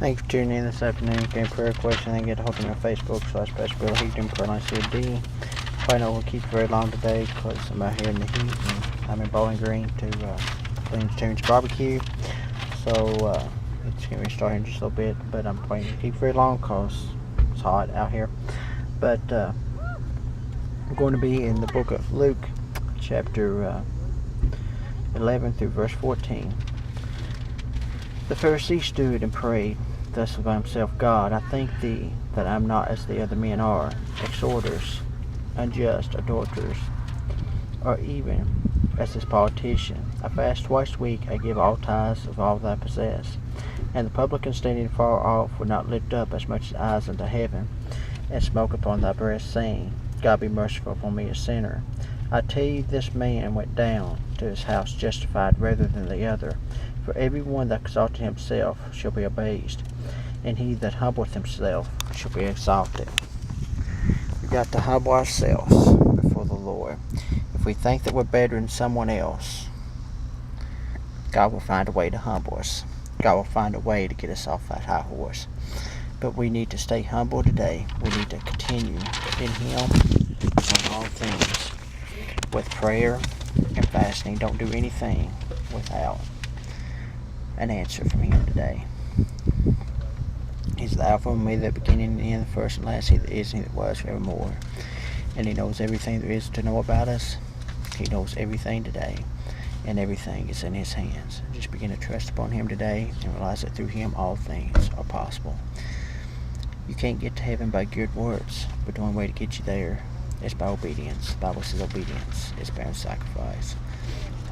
Thank you for tuning in this afternoon. If you have prayer question, then get a hold of me on Facebook /Pastor Bill Heaton, Prayer COD. Probably not going to keep it very long today because I'm out here in the heat and I'm in Bowling Green to Clean Tunes Barbecue. So it's going to be starting in just a little bit, but I'm probably going to keep it very long because it's hot out here. But I'm going to be in the book of Luke, chapter 11 through verse 14. The Pharisee stood and prayed thus by himself, God, I thank thee that I am not as the other men are, extorters, unjust, adulterers, or even as this politician. I fast twice a week, I give all tithes of all that I possess. And the publican standing far off would not lift up as much as eyes unto heaven, and smoke upon thy breast, saying, God be merciful upon me a sinner. I tell you, this man went down to his house justified rather than the other. For every one that exalteth himself shall be abased, and he that humbleth himself shall be exalted. We've got to humble ourselves before the Lord. If we think that we're better than someone else, God will find a way to humble us. God will find a way to get us off that high horse. But we need to stay humble today. We need to continue in Him on all things with prayer and fasting. Don't do anything without an answer from Him today. He's the Alpha and Omega, the beginning and the end, the first and last. He that is and he that was forevermore. And He knows everything there is to know about us. He knows everything today. And everything is in His hands. Just begin to trust upon Him today and realize that through Him all things are possible. You can't get to heaven by good works, but the only way to get you there is by obedience. The Bible says obedience is better than sacrifice.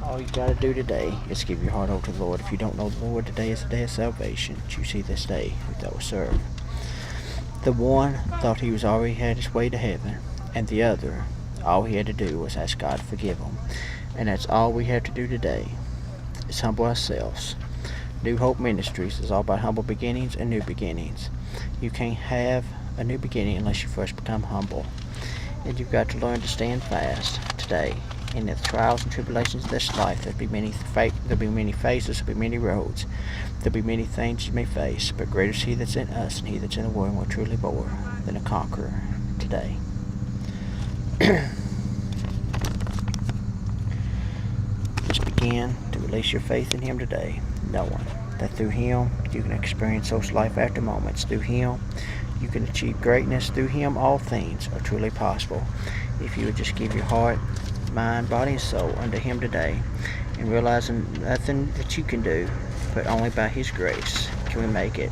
All you got to do today is give your heart over to the Lord. If you don't know the Lord, today is the day of salvation. Choose ye this day who thou wilt serve. The one thought he was already had his way to heaven, and the other, all he had to do was ask God to forgive him. And that's all we have to do today, is humble ourselves. New Hope Ministries is all about humble beginnings and new beginnings. You can't have a new beginning unless you first become humble. And you've got to learn to stand fast today. In the trials and tribulations of this life, there'll be many faces, there'll be many roads, there'll be many things you may face, but greater is He that's in us and he that's in the world, and we're truly more than a conqueror today. Just begin to release your faith in Him today, knowing that through Him you can experience those life after moments. Through Him you can achieve greatness. Through Him all things are truly possible. If you would just give your heart, mind, body, and soul unto Him today, and realizing nothing that you can do, but only by His grace can we make it.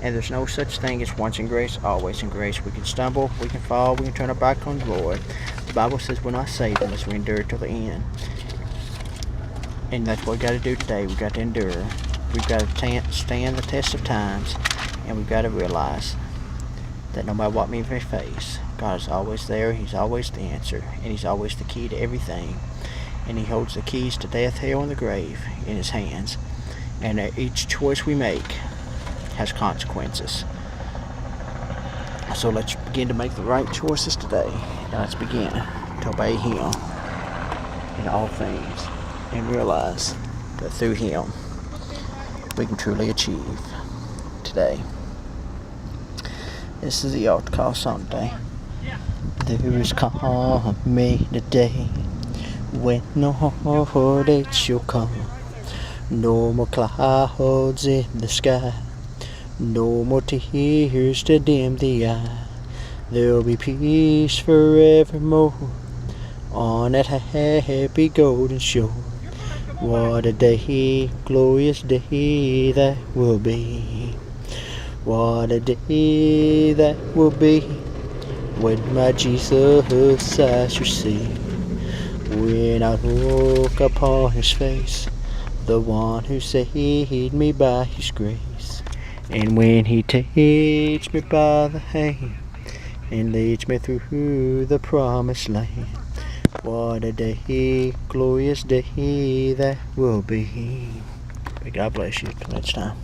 And there's no such thing as once in grace, always in grace. We can stumble, we can fall, we can turn our back on the Lord. The Bible says we're not saved unless we endure till the end. And that's what we got to do today. We've got to endure. We've got to stand the test of times, and we've got to realize that no matter what we may face, God is always there. He's always the answer, and He's always the key to everything. And He holds the keys to death, hell, and the grave in His hands. And each choice we make has consequences. So let's begin to make the right choices today. And let's begin to obey Him in all things, and realize that through Him we can truly achieve today. This is the altar call song today. There is coming a day when no heartache shall come. No more clouds in the sky. No more tears to dim the eye. There'll be peace forevermore on that happy golden shore. What a day, glorious day that will be. What a day that will be, when my Jesus I shall see. When I look upon His face, the one who saved me by His grace. And when He takes me by the hand and leads me through the promised land. What a day, glorious day that will be. May God bless you. Till next time.